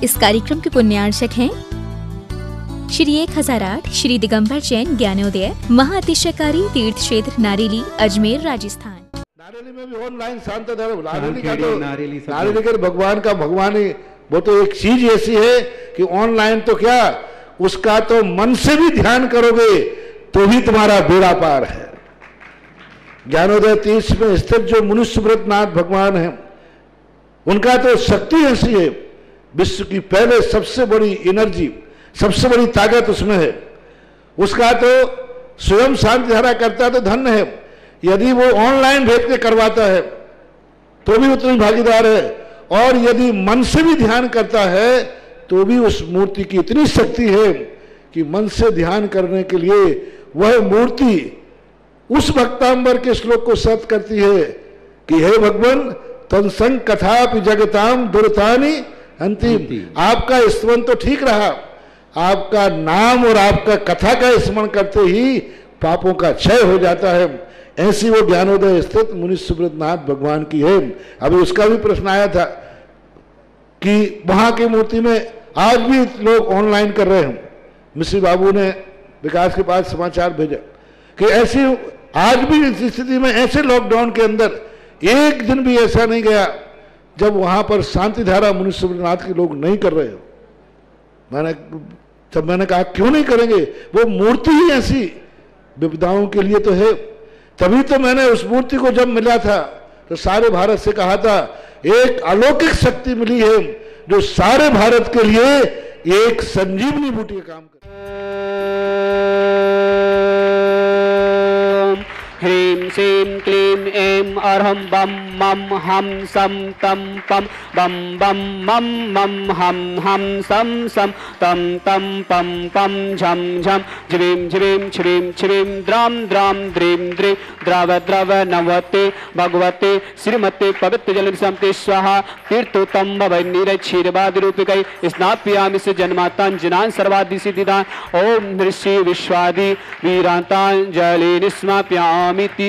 इस कार्यक्रम के पुण्यार्चक हैं श्री 1008 श्री दिगंबर जैन ज्ञानोदय महाअतिशयकारी तीर्थ क्षेत्र नारेली अजमेर राजस्थान। नारेली में भी ऑनलाइन शांत नारेली का भगवान का भगवान ही वो तो एक चीज ऐसी है कि ऑनलाइन तो क्या उसका तो मन से भी ध्यान करोगे तो भी तुम्हारा बेड़ा पार है। ज्ञानोदय तीर्थ में स्थित जो मुनिसुब्रतनाथ भगवान है उनका तो शक्ति ऐसी है, विश्व की पहले सबसे बड़ी एनर्जी सबसे बड़ी ताकत उसमें है। उसका तो स्वयं शांति धारा करता तो धन्य है, यदि वो ऑनलाइन भेज के करवाता है तो भी उतनी भागीदार है, और यदि मन से भी ध्यान करता है तो भी उस मूर्ति की इतनी शक्ति है कि मन से ध्यान करने के लिए वह मूर्ति उस भक्तांबर के श्लोक को सत करती है कि हे भगवान तत्संग कथापि जगताम दुर्तानि अंतिम। आपका स्मरण तो ठीक रहा, आपका नाम और आपका कथा का स्मरण करते ही पापों का क्षय हो जाता है। ऐसी वो ज्ञानोदय स्थित मुनिसुब्रतनाथ भगवान की है। अभी उसका भी प्रश्न आया था कि वहां की मूर्ति में आज भी लोग ऑनलाइन कर रहे हैं। मिश्री बाबू ने विकास के पास समाचार भेजा कि ऐसी आज भी इस स्थिति में ऐसे लॉकडाउन के अंदर एक दिन भी ऐसा नहीं गया जब वहां पर शांति धारा मुनिसुब्रतनाथ के लोग नहीं कर रहे हो। मैंने कहा क्यों नहीं करेंगे, वो मूर्ति ही ऐसी विपदाओं के लिए तो है। तभी तो मैंने उस मूर्ति को जब मिला था तो सारे भारत से कहा था एक अलौकिक शक्ति मिली है जो सारे भारत के लिए एक संजीवनी बूटी का काम कर। ह्रीं श्रीं क्लीं ऐं अर्हं बम मम हम सम तम पम बम बम मम मम हम सम सम तम तम पम पम झम झम झ्रीं झ्रीं श्रीं श्रीं द्रां द्रां द्रीं द्रीं द्रव द्रव नवते भगवते श्रीमते पवित्र जल समते स्वाहा तीर्थोत्तम भवै नीरक्षीरवाद रूपिकै स्नाप्यामि से जन्मातांजनान् सर्वादि सिद्धिदान् ओम ऋषि विश्वादि वीरांतांजलि निस्माप्यामि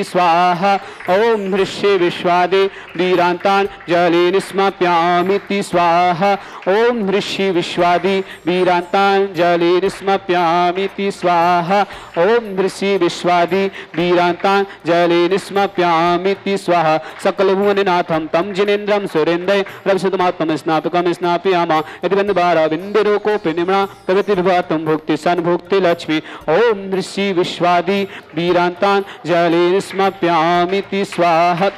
स्वाहा ओम ऋषि विश्वादि वीरांतांजलि निस्माप्यामि स्वाहा ओम ऋषि विश्वादि वीरांतांजलि निस्माप्यामि स्वाहा ओम ऋषि विश्वादि वीरांतांजलि निस्माप्यामि स्वाहा सकल भुवननाथं तं जिनेन्द्रं सुरेन्द्रं रविसुतमात्मं स्नापकं स्नापयामा यदि बन्धुबारा बिन्दिरोको प्रणिमणा तवतिर्भातं भुक्ति सन्भुक्ति लक्ष्मी ओम ऋषि विश्वादि वीरांतांजलि निस्माप्यामि स्वाहा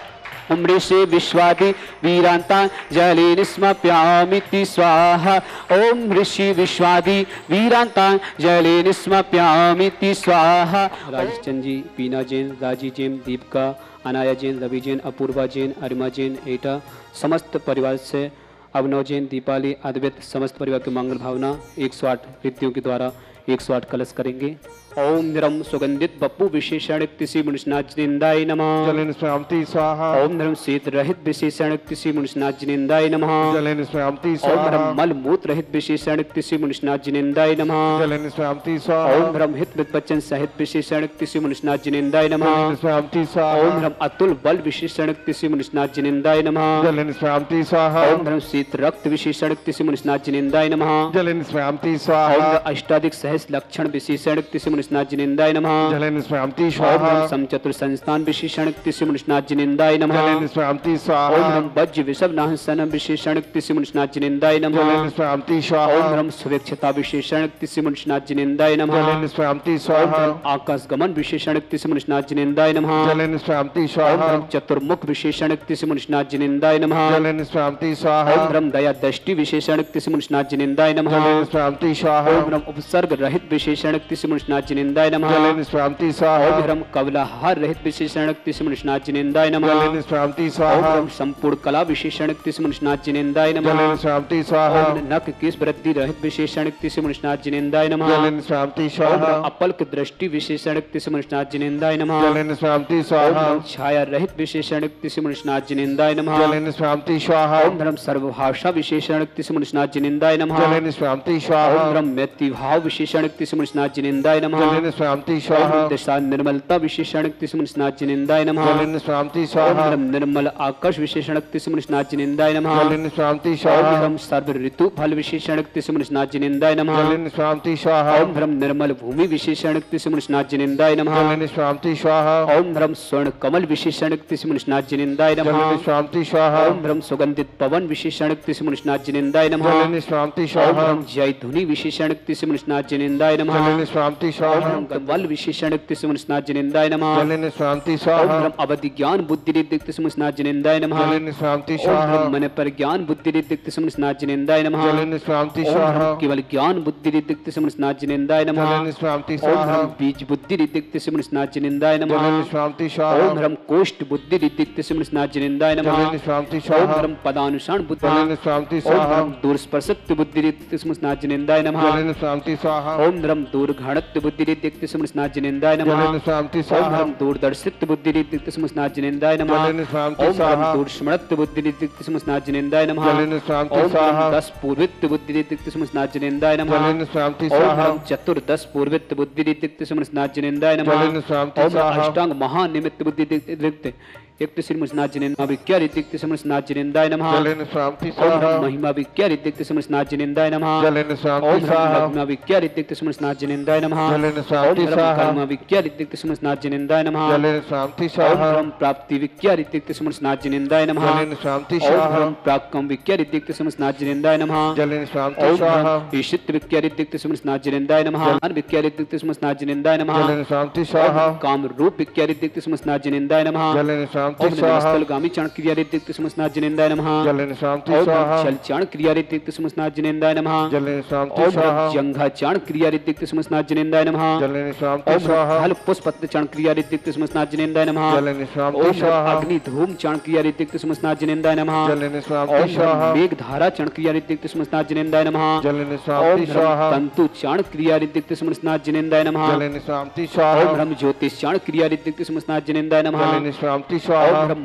ओम ऋषि विश्वादि वीरांतांजलि निस्माप्यामि स्वाहा ओम ऋषि विश्वादि वीरांतांजलि निस्माप्यामि स्वाहा। राजचंद जी, पीना जैन, राजी जैन, दीपिका, अनाया जैन, रवि जैन, अपूर्वा जैन, अरिमा जैन, एटा समस्त परिवार से अभिनव जैन, दीपाली, अद्वैत समस्त परिवार की मंगल भावना 108 रीतियों के द्वारा 108 कलश करेंगे। ओम निरम सुगंधित बप्पू विशेषण तिसी मुनिषनाथ जिनेन्द्राय नमः। जलेन स्वामति स्वाहा। ओम निरम शीत रहित विशेषण तिसी मुनिषनाथ जिनेन्द्राय नमः। जलेन स्वामति स्वाहा। ओम निरम मल मूत्र रहित विशेषण तिसी मुनिषनाथ जिनेन्द्राय नमः। जलेन स्वामति स्वाहा। ओम निरम हित विपचन सहित विशेषण तिसी मुनिषनाथ जिनेन्द्राय नमः। जलेन स्वामति स्वाहा। ओम निरम अतुल बल विशेषण तिसी मुनिषनाथ जिनेन्द्राय नमः। जलेन स्वामति स्वाहा। ओम निरम शीत रक्त विशेषण तिसी मुनिषनाथ जिनेन्द्राय नमः। जलेन स्वामति स्वाहा। ओम अष्टाधिक सहस लक्षण विशेषण तिसी मुनिषनाथ जिनेन्द्राय नमः। जलेन स्वामति स्वाहा। समचतुर संस्थान विशेषण तिसी मुनिषनाथ जिनेन्द्राय नमः। जलेन स्वामति स्वाहा। ओम वज्र विषभ नाहसन विशेषण तिसी मुनिषनाथ जिनेन्द्राय नमः। जलेन स्वामति स्वाहा। ओम सुवेक्षता विशेषण तिसी मुनिषनाथ जिनेन्द्राय नमः। जलेन स्वामति स्वाहा। आकाश गमन विशेषण तिसी मुनिषनाथ जिनेन्द्राय नमः। जलेन स्वामति स्वाहा। चतुर्मुख विशेषण तिसी मुनिषनाथ जिनेन्द्राय नमः। जलेन स्वामति स्वाहा। ओम दया दृष्टि विशेषण तिसी मुनिषनाथ जिनेन्द्राय नमः। जलेन स्वामति स्वाहा। ओम उपसर्ग रहित विशेषण तिसी मुनिषनाथ जिनेन्द्राय नमः। जलेन स्वामति स्वाहा। ओम कवलाहार रहित विशेषण तिसी मुनिषनाथ जिनेन्द्राय नमः। जलेन स्वामति स्वाहा। ओम संपूर्ण कला विशेषण तिसी मुनिषनाथ जिनेन्द्राय नमः। जलेन स्वामति स्वाहा। ओम नख केश वृद्धि रहित विशेषण तिसी मुनिषनाथ जिनेन्द्राय नमः। जलेन स्वामति स्वाहा। ओम अपल्क दृष्टि विशेषण तिसी मुनिषनाथ जिनेन्द्राय नमः। जलेन स्वामति स्वाहा। ओम छाया रहित विशेषण तिसी मुनिषनाथ जिनेन्द्राय नमः। जलेन स्वामति स्वाहा। ओम धर्म सर्वभाषा विशेषण तिसी मुनिषनाथ जिनेन्द्राय नमः। जलेन स्वामति स्वाहा। ओम धर्म मैत्री भाव विशेषण तिसी मुनिषनाथ जिनेन्द्राय नमः। जलेन स्वांति स्वाहा दिशा निर्मलता विशेषणक्ति सुमनस्नाजिनेन्द्राय नमः जलेन स्वांति स्वाहा निर्मल आकाश विशेषणक्ति सुमनस्नाजिनेन्द्राय नमः जलेन स्वांति स्वाहा ओम सर्व ऋतु फल विशेषणक्ति सुमनस्नाजिनेन्द्राय नमः जलेन स्वांति स्वाहा ओम निर्मल भूमि विशेषणक्ति सुमनस्नाजिनेन्द्राय नमः जलेन स्वांति स्वाहा ओम स्वर्ण कमल विशेषणक्ति सुमनस्नाजिनेन्द्राय नमः जलेन स्वांति स्वाहा ओम सुगंधित पवन विशेषणक्ति सुमनस्नाजिनेन्द्राय नमः जलेन स्वांति स्वाहा ओम जयधुनि विशेषणक्ति सुमनस्नाजिनेन्द्राय नमः जलेन स्वांति स्वाहा ओम कमल विशेषणक्ति सुमनस्नाजिनेन्द्राय नमः जलेन स्वांति स्वाहा ओम अवधि ज्ञान बुद्धि रिद्धिक्ति सुमनस्नाजिनेन्द्राय नमः जलेन स्वांति स्वाहा ओम मन पर ज्ञान बुद्धि रिद्धिक्ति सुमनस्नाजिनेन्द्राय नमः जलेन स्वांति स्वाहा केवल ज्ञान बुद्धि रिद्धिक्ति सुमनस्नाजिनेन्द्राय नमः जलेन स्वांति स्वाहा ओम बीज बुद्धि रिद्धिक्ति सुमनस्नाजिनेन्द्राय नमः जलेन स्वांति स्वाहा ओम कोष्ठ बुद्धि रिद्धिक्ति सुमनस्नाजिनेन्द्राय नमः जलेन स्वांति स्वाहा ओम पदानुसार बुद्धि जलेन स्वांति स्वाहा ओम दूरस्पर्शत्व बुद्धि रिद्धिक्ति सुमनस्नाजिनेन्द्राय नमः जलेन स्वांति स्वाहा ओम दूरघाणत्व बुद्धि रिद्धिक्ति सुमनस्नाजिनेन्द्राय नमः जलेन स्वांति स्वाहा ओम दूरदर्शित्व बुद्धि रिद्धिक्ति सुमनस्नाजिनेन्द्राय नमः जलेन स्वांति ओम स्वाहा दूरस्मृत्व बुद्धि रिद्धिक्ति सुमनस्नाजिनेन्द्राय नमः जलेन स्वांति ओम स्वाहा 10 पूर्वित्व बुद्धि रिद्धिक्ति सुमनस्नाजिनेन्द्राय नमः जलेन स्वांति स्वाहा ओम चतुर्दश पूर्वित्व बुद्धि रिद्धिक्ति सुमनस्नाजिनेन्द्राय नमः जलेन स्वांति ओम स्वाहा अष्टांग महानिमित्त बुद्धि रिद्धिक्ति एक श्री मुस्नाजिनेन्द्राय विज्ञा रिद्धिक्ति सुमनस्नाजिनेन्द्राय नमः जलेन स्वांति स्वाहा ओम महिमा विज्ञा रिद्धिक्ति सुमनस्नाजिनेन्द्राय नमः जलेन स्वांति ओम स्वाहा महिमा विज्ञा रिद्धिक्ति सुमनस्नाजिनेन्द्राय नमः जलेन स्वांति ओम स्वाहा कर्म विज्ञा रिद्धिक्ति सुमनस्नाजिनेन्द्राय नमः जलेन स्वांति स्वाहा ओम प्राप्ति विज्ञा रिद्धिक्ति सुमनस्नाजिनेन्द्राय नमः जलेन स्वांति स्वाहा ओम प्राक्कम विज्ञा रिद्धिक्ति सुमनस्नाजिनेन्द्राय नमः जलेन स्वांति स्वाहा ओम ईशित विज्ञा रिद्धिक्ति सुमनस्नाजिनेन्द्राय नमः ज्ञान विज्ञा रिद्धिक्ति सुमनस्नाजिनेन्द्राय नमः जलेन स्वांति स्वाहा काम रूप विज्ञा रिद्धिक्ति सुमनस्नाजिनेन्द्राय नमः जलेन स्वांति स्वाहा गामी चाण क्रिया रिद्धिक्ति सुमनस्नाजिनेन्द्राय नमः जलेन स्वांति स्वाहा चल चाण क्रिया रिद्धिक्ति सुमनस्नाजिनेन्द्राय नमः जलेन स्वांति स्वाहा जंघा चाण क्रिया रिद्धिक्ति सुमनस्नाजिनेन्द्राय नमः जलेन स्वांति स्वाहा फल पुष्पत्र चाण क्रिया रिद्धिक्ति सुमनस्नाजिनेन्द्राय नमः जलेन स्वांति स्वाहा अग्नि धूम चाण क्रिया रिद्धिक्ति सुमनस्नाजिनेन्द्राय नमः जलेन स्वांति स्वाहा मेघ धारा चाण क्रिया रिद्धिक्ति सुमनस्नाजिनेन्द्राय नमः जलेन स्वांति स्वाहा तंतु चाण क्रिया रिद्धिक्ति सुमनस्नाजिनेन्द्राय नमः जलेन स्वांति स्वाहा ब्रह्म ज्योतिष चाण क्रिया रिद्धिक्ति सुमनस्नाजिनेन्द्राय नमः जलेन स्वांति स्वाहा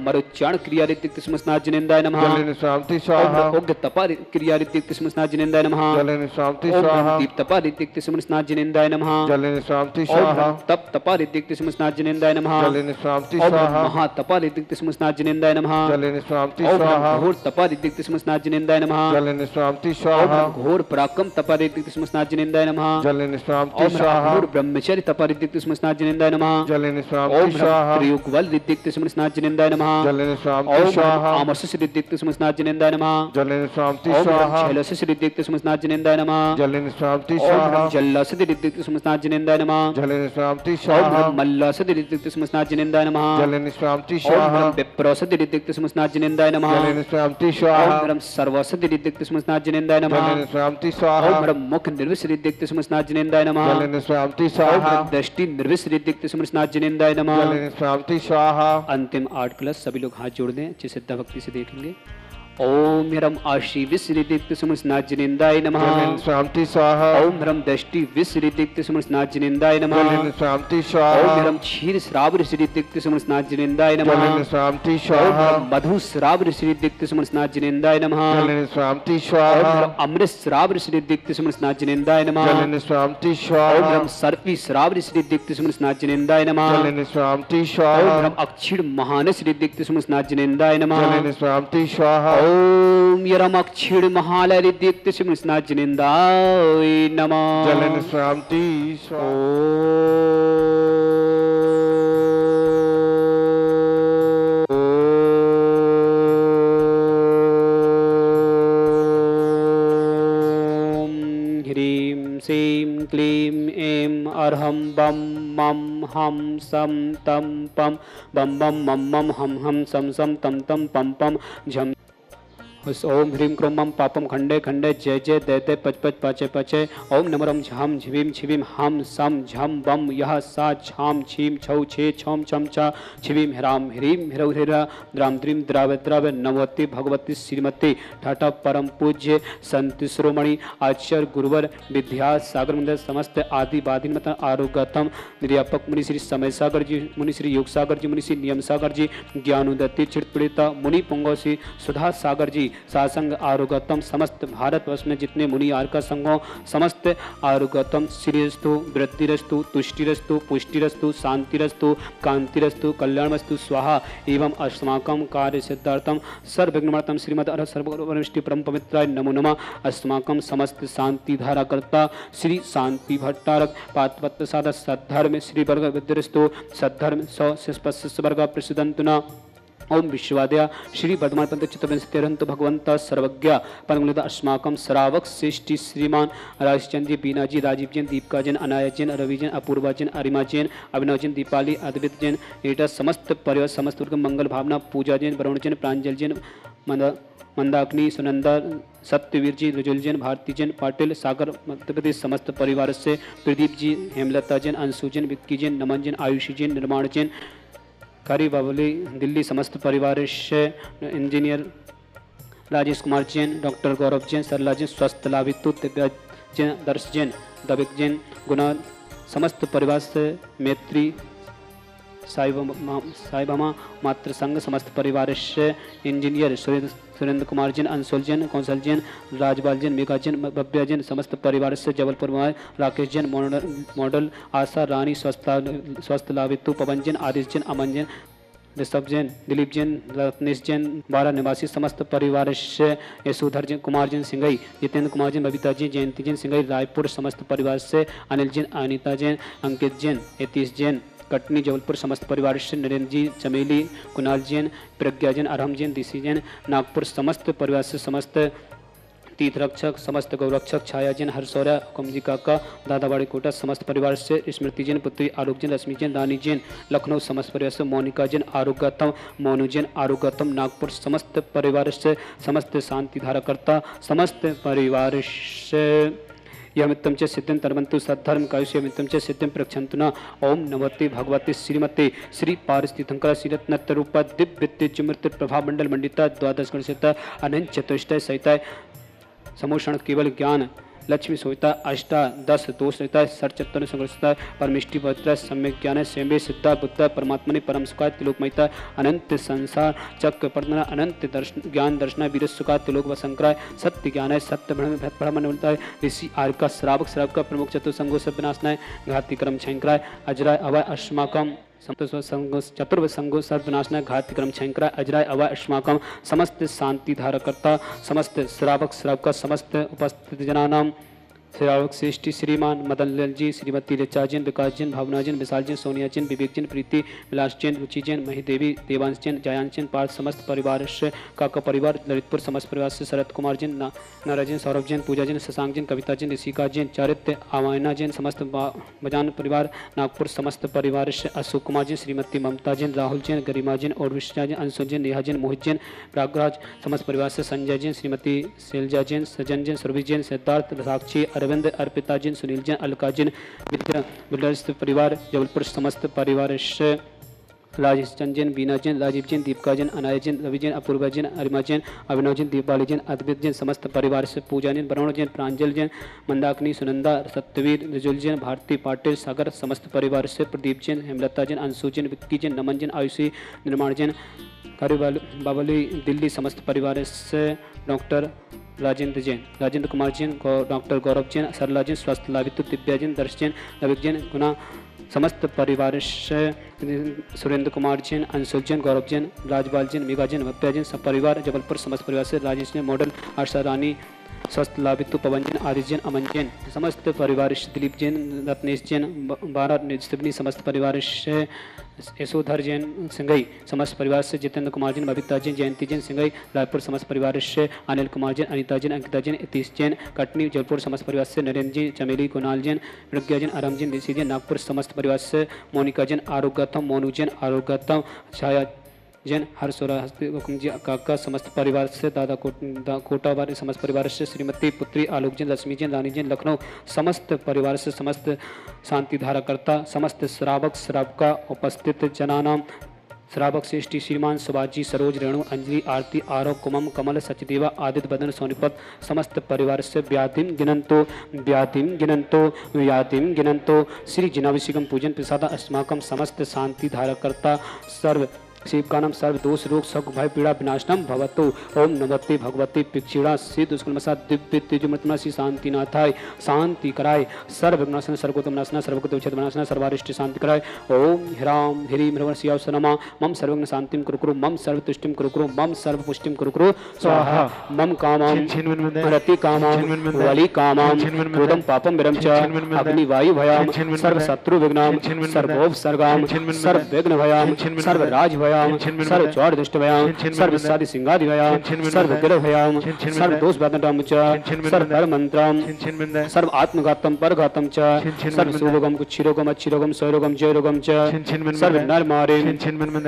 मरुचाण क्रिया रिद्धिक्ति सुमनस्नाजिनेन्द्राय नमः जलेन स्वांति स्वाहा उग्र तपा क्रिया रिद्धिक्ति सुमनस्नाजिनेन्द्राय नमः जलेन स्वांति स्वाहा दीप तपा रिद्धिक्ति सुमनस्नाजिनेन्द्राय नमः जलेन स्वांति स्वाहा तप तपा रिद्धिक्ति सुमनस्नाजिनेन्द्राय नमः जलेन स्वांति स्वाहा महा तपा रिद्धिक्ति सुमनस्नाजिनेन्द्राय नमः जलेन स्वांति स्वाहा घोर तपा रिद्धिक्ति सुमनस्नाजिनेन्द्राय नमः जलेन स्वांति स्वाहा घोर पराक्रम तपा रिद्धिक्ति सुमनस्नाजिनेन्द्राय नमः जलेन स्वांति स्वाहा घोर ब्रह्मचर्य तपा रिद्धिक्ति सुमनस्नाजिनेन्द्राय नमः जलेन स्वांति स्वाहा त्रियुग बल रिद्धिक्ति सुमनस्नाजिनेन्द्राय नमः जलेन स्वांति स्वाहा आमर्षस रिद्धिक्ति सुमनस्नाजिनेन्द्राय नमः जलेन स्वांति स्वाहा जलसस रिद्धिक्ति सुमनस्नाजिनेन्द्राय नमः जलेन स्वांति स्वाहा जल्लास रिद्धिक्ति सुमनस्नाजिनेन्द्राय नमः जलेन स्वांति स्वाहा मल्लास रिद्धिक्ति सुमनस्नाजिनेन्द्राय नमः जलेन स्वांति स्वाहा विप्रौस रिद्धिक्ति सुमनस्नाजिनेन्द्राय नमः जलेन स्वांति स्वाहा सर्वस रिद्धिक्ति सुमनस्नाजिनेन्द्राय नमः जलेन स्वांति स्वाहा मुख निर्विष रिद्धिक्ति सुमनस्नाजिनेन्द्राय नमः जलेन स्वांति स्वाहा दृष्टि निर्विष रिद्धिक्ति सुमनस्नाजिनेन्द्राय नमः जलेन स्वांति स्वाहा अंतिम 8 क्लास सभी लोग हाथ जोड़ दें, अच्छे श्रद्धा भक्ति से देखेंगे। ओम ह्रम आशी विश्रिदिक्ति सुमनस्नाजिनेन्द्राय नमः। जलेन स्वांति स्वाहा। ओम ह्रम दष्टि विश्रिदिक्ति सुमनस्नाजिनेन्द्राय नमः। जलेन स्वांति स्वाहा। ओम ह्रम क्षीर श्राव ऋषिदिक्ति सुमनस्नाजिनेन्द्राय नमः। जलेन स्वांति स्वाहा। ओम मधु श्राव ऋषिदिक्ति सुमनस्नाजिनेन्द्राय नमः। जलेन स्वांति स्वाहा। ओम अमृत श्राव ऋषिदिक्ति सुमनस्नाजिनेन्द्राय नमः। जलेन स्वांति स्वाहा। ओम ह्रम सर्पी श्राव ऋषिदिक्ति सुमनस्नाजिनेन्द्राय नमः। जलेन स्वांति स्वाहा। ओम ह्रम अक्षीण महानस ऋदिक्ति सुमनस्नाजिनेन्द्राय नमः। जलेन स्वांति स्वाहा। ओम यरम अक्षीण महालय ऋदिक्ति सुमनस्नाजिनेन्द्राय नमः। जलेन स्वांति स्वाहा। सीं क्लीं ऐं अर्हं बम मम हम सम तम पम बम बम मम मम हम हम सम सम तम तम पम पम झम। ओम ह्रीं क्रों मम पापम खंडे खंडे जय जय दय दय पच पच पाचे पचे। ओम नमरम झम झिवीम छिवीम हम सम झम बम यह सा छाम छीम छौ छे छम छम छा छिवीम ह्राम ह्रीं ह्रौ ह्रीरा द्राम द्रीम द्राव द्राव नवती भगवती श्रीमती ठाठा परम पूज्य संत श्रोमणि आचार्य गुरुवर विद्या सागर मंदिर समस्त आदि वादी मत आरोग्यतम निर्यापक मुनि श्री समय सागर जी, मुनि श्री योग सागर जी, मुनि श्री नियम सागर जी, ज्ञानोदत्ती चिड़पिड़िता मुनि पुंगोसी सुधा सागर जी, सासंग आरोग्यतम, समस्त भारतवर्ष में जितने मुनि आर्का संघों समस्त आरोग्यतम, श्रीरस्तु, वृद्धिरस्तु, तुष्टिरस्तु, पुष्टिरस्तु, शांतिरस्तु, कांतिरस्तु, कल्याणमस्तु स्वाहा। एवं अस्माकं कार्य सिद्धार्थम सर्वविघ्नमर्तम श्रीमद अरहत सर्वगुरुवरिष्ठ परम पवित्राय नमो नमः। अस्माकं समस्त शांति धारा करता श्री शांति भट्टारक पातवत्त साधा सद्धर्म श्री वर्ग विद्यस्तु सद्धर्म सौ स्पष्ट वर्ग प्रसिद्धंतुना। ओम विश्वाद्या श्री वर्धमान पंत चित्तविंशतिरंत भगवंत सर्वज्ञ परमनिदा अस्माकं श्रावक श्रेष्ठी श्रीमान राजचंद जी, बीना जी, राजीव जैन, दीपिका जैन, अनाया जैन, रवि जैन, अपूर्वा जैन, अरिमा जैन, अभिनव जैन, दीपाली, अद्वित जैन, एटा समस्त परिवार समस्त वर्ग मंगल भावना, पूजा जैन, वरुण जैन, प्रांजल जैन, मंदाग्नि, सुनंदा, सत्यवीर जी, रुजुल जैन, भारती जैन, पाटिल, सागर मध्य प्रदेश समस्त परिवार से प्रदीप जी, हेमलता जैन, अंशु जैन, विक्की जैन, नमन जैन, आयुषी जैन, निर्माण जैन, कारी बावली दिल्ली समस्त परिवार से इंजीनियर राजेश कुमार जैन, डॉक्टर गौरव जैन, सरला जैन, स्वस्थ लाभितु, दिव्या जैन, दर्श जैन, दविक जैन, गुना समस्त परिवार से मैत्री साईबामा मातृ संघ समस्त परिवार से इंजीनियर सुरेंद्र कुमार जैन, अंशुल जैन, कौशल जैन, राजपाल जैन, मेघा जैन, भव्या जैन समस्त परिवार से जबलपुर में राकेश जैन, मॉडल आशा रानी, स्वस्थ लाभितु, पवन जैन, आदिश जैन, अमन जैन, ऋषभ जैन, दिलीप जैन, रत्नेश जैन, 12 निवासी समस्त परिवार से यशोधर जैन, कुमार जैन सिंगई, जितेंद्र कुमार जैन, बबीता जैन, जयंती जैन सिंगई, रायपुर समस्त परिवार से अनिल जैन, अनिता जैन, अंकित जैन, यतीश जैन, कटनी जबलपुर समस्त परिवार से नरेंद्र जी, चमेली, कुणाल जैन, प्रज्ञा जैन, अरहम जैन, दिशी जैन, नागपुर समस्त परिवार से समस्त तीर्थरक्षक समस्त गौरक्षक, छाया जैन, हरसौर्या, कुमजी काका, दादावाड़ी कोटा समस्त परिवार से स्मृति जैन, पुत्री आलोक जैन, रश्मि जैन, रानी जैन, लखनऊ समस्त परिवार से मोनिका जैन, आरोग्यतम, मोनू जैन, आरोग्यतम, नागपुर समस्त परिवार से समस्त शांति धाराकर्ता समस्त परिवार से यमित्तम च सिद्धिं तर्वन्तु सद्धर्म कायुष्य यमित्तम च सिद्धिं प्रक्षन्तुना। ओम नमस्ते भगवते श्रीमते श्री पारस्थितंकर श्रीरत्नत्व रूपा दिव्य चमृत प्रभा मंडल मंडिता द्वादश गणसिता अनंत चतुष्टय सहिता समोषण केवल ज्ञान लक्ष्मी सोहिता अष्टा 10 दोष रहता है सरचत्तर संग्रस्ता परमिष्टि पवित्र सम्यक ज्ञान सेम्बे सिद्धा बुद्ध परमात्मनि परम सुखा तिलोकमयता अनंत संसार चक्र पर्णना अनंत दर्शन ज्ञान दर्शना वीर सुखा तिलोक वसंक्राय सत्य ज्ञान है सत्य ब्रह्मण मिलता है ऋषि आर्य का श्रावक का प्रमुख चतुर्संगो से विनाशनाय घाती क्रम छंक्राय अजराय अवय अस्माकम चतुर्व संगो सर्वनाशना घाती क्रम छंक्राय अजराय अवय अस्माकम समस्त शांति धारकर्ता समस्त श्रावक समस्त उपस्थित जनानाम श्रावक श्रेष्ठी श्रीमान मदन लाल जी, श्रीमती ऋचा जैन, विकास जैन, भावना जैन, विशाल जैन, सोनिया जैन, विवेक जैन, प्रीति विलास जैन, रुचि जैन, महीदेवी, देवांश जैन, जयांश जैन, पार्थ समस्त परिवार से काका परिवार, ललितपुर समस्त परिवार से शरद कुमार जैन, नारायण जैन, सौरभ जैन, पूजा जैन, शशांक जैन, कविता जैन, ऋषिका जैन, चारित्य आवायना जैन, समस्त बजान परिवार, नागपुर समस्त परिवार से अशोक कुमार जैन, श्रीमती ममता जैन, राहुल जैन, गरिमा जैन और विष्णा जैन, अंशु जैन, नेहा जैन, मोहित जैन, प्रागराज समस्त परिवार से संजय जैन, श्रीमती शैलजा जैन, सजन जैन, सुरभि जैन, सिद्धार्थ, साक्षी, अरविंद, अर्पिता जैन, सुनील जैन, अलका जैन, विद्या परिवार, जबलपुर समस्त परिवार से राजेश चंद जैन, बीना जैन, राजीव जैन, दीपिका जैन, अनाया जैन, रवि जैन, अपूर्वा जैन, अरिमा जैन, अभिनव जैन, दीपाली जैन, अद्वित जैन, समस्त परिवार से पूजा जैन, वरुण जैन, प्रांजल जैन, मंदाकिनी, सुनंदा, सत्यवीर, रिजुल जैन, भारती, पाटिल, सागर समस्त परिवार से प्रदीप जैन, हेमलता जैन, अंशु जैन, विक्की जैन, नमन जैन, आयुषी, निर्माण जैन, बावली दिल्ली समस्त परिवार से डॉक्टर राजेंद्र जैन, राजेंद्र कुमार जैन, डॉक्टर गौरव जैन, सरला जैन, स्वस्थ लाभितु, दिव्या जैन, दर्श जैन, रविक जैन, गुना समस्त परिवार से सुरेंद्र कुमार जैन, अंशुल जैन, गौरव जैन, राजपाल जैन, मेघा जैन, भव्या जैन, सब परिवार जबलपुर समस्त परिवार से राजेश जैन, मॉडल आशा रानी, स्वस्थ लाभितु, पवन जैन, आदिश जैन, अमन जैन, समस्त परिवार से दिलीप जैन, रत्नेश जैन, 12 सिवनी समस्त परिवार से यशोधर जैन सिंगई, समस्त परिवार से जितेंद्र कुमार जैन, बबीता जैन, जयंती जैन सिंगई, रायपुर समस्त परिवार से अनिल कुमार जैन, अनिता जैन, अंकिता जैन, यतीश जैन, कटनी जयपुर समस्त परिवार से नरेंद्र जी, चमेली, कुणाल जैन, प्रज्ञा जैन, अरम जैन, ऋषि जैन, नागपुर समस्त परिवार से मोनिका जैन, आरोग्यतम, मोनू जैन, आरोग्यतम, छाया जैन, हरसोरा हुकुमजी काका समस्त परिवार से दादा कोटावार समस्त परिवार से श्रीमती पुत्री आलोक जैन, रश्मि जैन, रानी जैन, लखनऊ समस्त परिवार से समस्त शांति धाराकर्ता समस्त श्रावका उपस्थित जनानाम श्रावक श्रेष्ठी श्रीमान सुभाजी, सरोज, रेणु, अंजलि, आरती, आरव, कुमम, कमल, सचदेवा, आदित्य, बदन, सोनीपत समस्त परिवार से व्याधिम गिनंतो श्री जिनाभिषेकम पूजन प्रसाद अस्माकम समस्त शांति धाराकर्ता सर्व शिवकानम सर्व दोष रोग सग भय पीड़ा विनाशनम भवतु। ओम नमस्ते भगवती पिक्षीणा सिद्ध दुष्कर्मसा दिव्य तेजमृतमा श्री शांतिनाथाय शांति कराय सर्व विनाशन सर्वगोतम नाशना सर्वगत विच्छेद विनाशना सर्वारिष्ट शांति कराय। ओम ह्राम ह्रीम ह्रवण शिवासनमा मम सर्वज्ञ शांतिम कुरु मम सर्वतुष्टिम कुरु मम सर्वपुष्टिम कुरु स्वाहा। मम कामं रति कामं वली कामं क्रोधं पापं विरम च अग्नि वायु भयाम सर्व शत्रु विघ्नाम सर्वोपसर्गाम सर्व विघ्न भयाम सर्व राज भयाम सर्व चौड़ दुष्ट भयाम सर्व साधि सिंगादि भयाम सर्व गिर भयाम सर्व दोष बाधनम च सर्व पर मंत्रम सर्व आत्मघातम परघातम च सर्व सुरोगम कुक्षिरोगम अच्छिरोगम स्वरोगम जयरोगम च सर्व नर मारे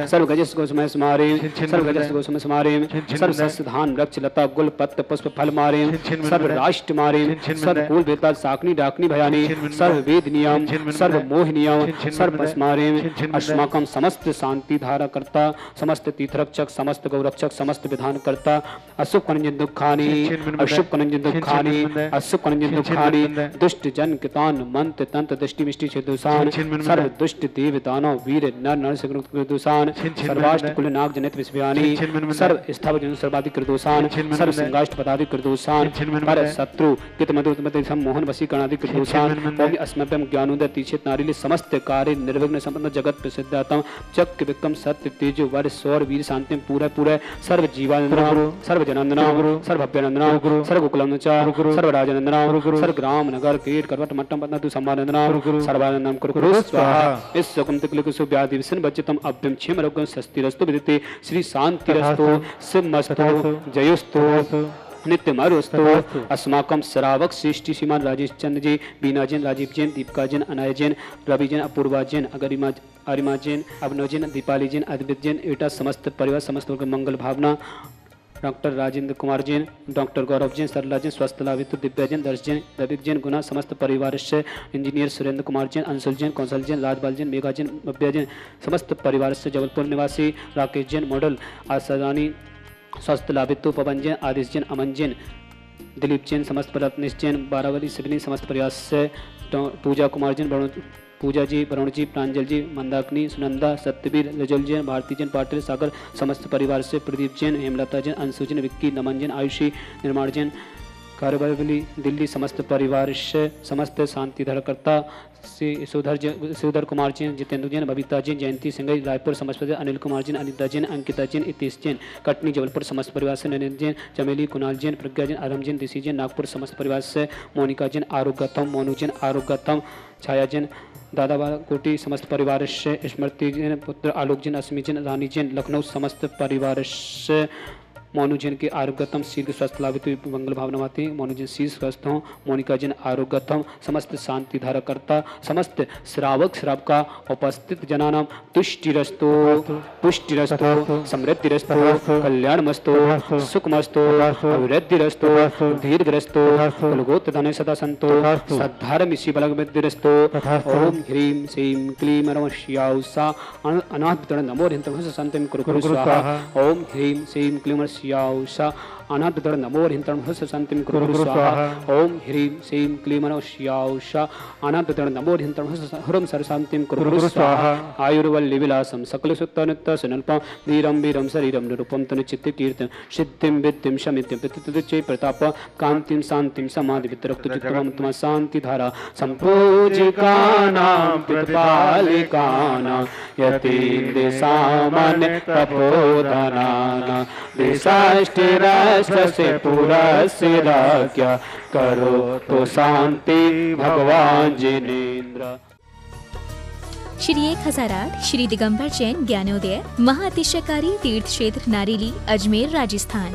सर्व गजस गोसमय स्मारे सर्व गजस गोसमय स्मारे सर्व सस्य धान वृक्ष लता गुल पत्र पुष्प फल मारे सर्व राष्ट्र मारे सर्व कुल बेताल साकनी डाकनी भयानी सर्व वेद नियम सर्व मोह नियम सर्व पस्मारे अस्माकम समस्त शांति धारा करता समस्त तीर्थरक्षक समस्त गौरक्षक समस्त विधान करता अशुभ कनंजन दुखानी अशुभ कनंजन दुखानी अशुभ कनंजन दुखानी दुष्ट जन कितान मंत्र तंत्र दृष्टि मिष्टि छेदुसान सर्व दुष्ट देव दानव वीर नर नर सगुदुसान सर्वाष्ट कुल नाग जनित विस्व्यानी सर्व स्थावर जन सर्वाधिक कृदोसान सर्व सिंगाष्ट पदाधिक कृदोसान पर शत्रु कित मधुर मत मोहन वसी कर्णाधिक कृदोसान ओम अस्मभ्यम ज्ञानोदय तीक्षित नारिले समस्त कार्य निर्विघ्न संपन्न जगत प्रसिद्धातम चक्र विक्रम सत्य तेज वर सौर वीर शांति पूरा पूरा सर्व जीवानंदना सर्व जनानंदना सर्व अभ्यनंदना सर्व गोकुलंदना सर्व राजनंदना सर्व ग्राम नगर कीट करवट मट्टम पद्म तु सम्मानंदना सर्वानंदम कुरु स्वाहा। इस सुकुम तिकलिक सुव्याधि विसन बच्चतम अभ्यम क्षेम रोगम स्वस्तिरस्तु विदिते श्री शांतिरस्तु शिवमस्तु जयोस्तु नित्यमरुस्तु। अस्माकं श्रावक श्रेष्ठी श्रीमान राजेश चंद्र जी बीना जैन राजीव जैन दीपिका जैन अनाया जैन रवि जैन अपूर्वा जैन अरिमा जैन अभिनव जैन दीपाली जैन अद्वित जैन एटा समस्त परिवार समस्त वर्ग मंगल भावना डॉक्टर राजेंद्र कुमार जैन डॉक्टर गौरव जैन सरला जैन स्वस्थ लाभित दिव्या जैन दर्श जैन रविक जैन गुना समस्त परिवार से इंजीनियर सुरेंद्र कुमार जैन अंशुल जैन कौशल जैन राजपाल जैन मेघा जैन भव्या जैन समस्त परिवार से जबलपुर निवासी राकेश जैन मॉडल आसादानी स्वस्थ लाभित्व पवन जैन आदिश जैन अमन जैन दिलीप जैन समस्त पलपनिश जैन बारावली सिवनी समस्त प्रयास से पूजा कुमार जैन पूजा जी वरुण जी प्रांजल जी मंदाकिनी सुनंदा सत्यवीर रजल जैन भारती जैन पाटिल सागर समस्त परिवार से प्रदीप जैन हेमलता जैन अंशु जैन विक्की नमन जैन आयुषी निर्माण जैन कारबली दिल्ली समस्त परिवार से समस्त शांति धरकर्ता सुधर कुमार जैन जितेंद्र जैन बबीता जैन जयंती सिंह रायपुर समस्त अनिल कुमार जैन अनिता जैन अंकिता जैन इतीश जैन कटनी जबलपुर समस्त परिवार से नरेंद्र जैन चमेली कुणाल जैन प्रज्ञा जैन आरम जैन दिशी जैन नागपुर समस्त परिवार से मोनिका जैन आरोग्यतम मोनू जैन आरोग्यतम छाया जैन दादा कोटी समस्त परिवार से स्मृति जैन पुत्र आलोक जैन अस्मी जैन रानी जैन लखनऊ समस्त परिवार से मोनू जैन के आरोग्यतम शीघ्र स्वस्थ लाभित मंगल भावनावाती मोनू जैन शीघ्र स्वस्थ हों मोनिका जैन आरोग्यतम समस्त शांति धारकर्ता समस्त श्रावक श्रावका उपस्थित जनानां तुष्टिरस्तु पुष्टिरस्तु समृद्धिरस्तु कल्याणमस्तु सुखमस्तु अभिवृद्धिरस्तु दीर्घरस्तु कुलगोत्र धने सदा सन्तु सद्धारमिषि बलगमिद्धिरस्तु ओम ह्रीं श्रीं क्लीं नमः शिवाय सा अनाथ नमो ह्रीं संतिं कुरु स्वाहा। ओम ह्रीं श्रीं क्लीं शिवाय अनाथ नमो ह्रीं संतिं कुरु स्वाहा। ओम ह्रीं श्रीं क्लीं नमः शिवाय अनाथ नमो ह्रीं सरशांतिं कुरु स्वाहा। आयुर्वल्ली विलासं सकल सुत्तनुत्त सुनल्पं वीरं वीरं शरीरं निरूपं तनुचित्त कीर्तन सिद्धिं विद्धिं शमित्यं प्रतितुच्चे प्रताप कांतिं शांतिं समाधि वितरक्त चित्तवं तम शांति धारा संपूजिकानां पितपालिकानां यतीन्द्र सामान्य तपोधनानां देशाष्टिराष्ट्र से पूरा से राज्ञा करो तो शांति भगवान जिनेन्द्र। श्री 1008 श्री दिगंबर जैन ज्ञानोदय महाअतिशयकारी तीर्थ क्षेत्र नारेली अजमेर राजस्थान।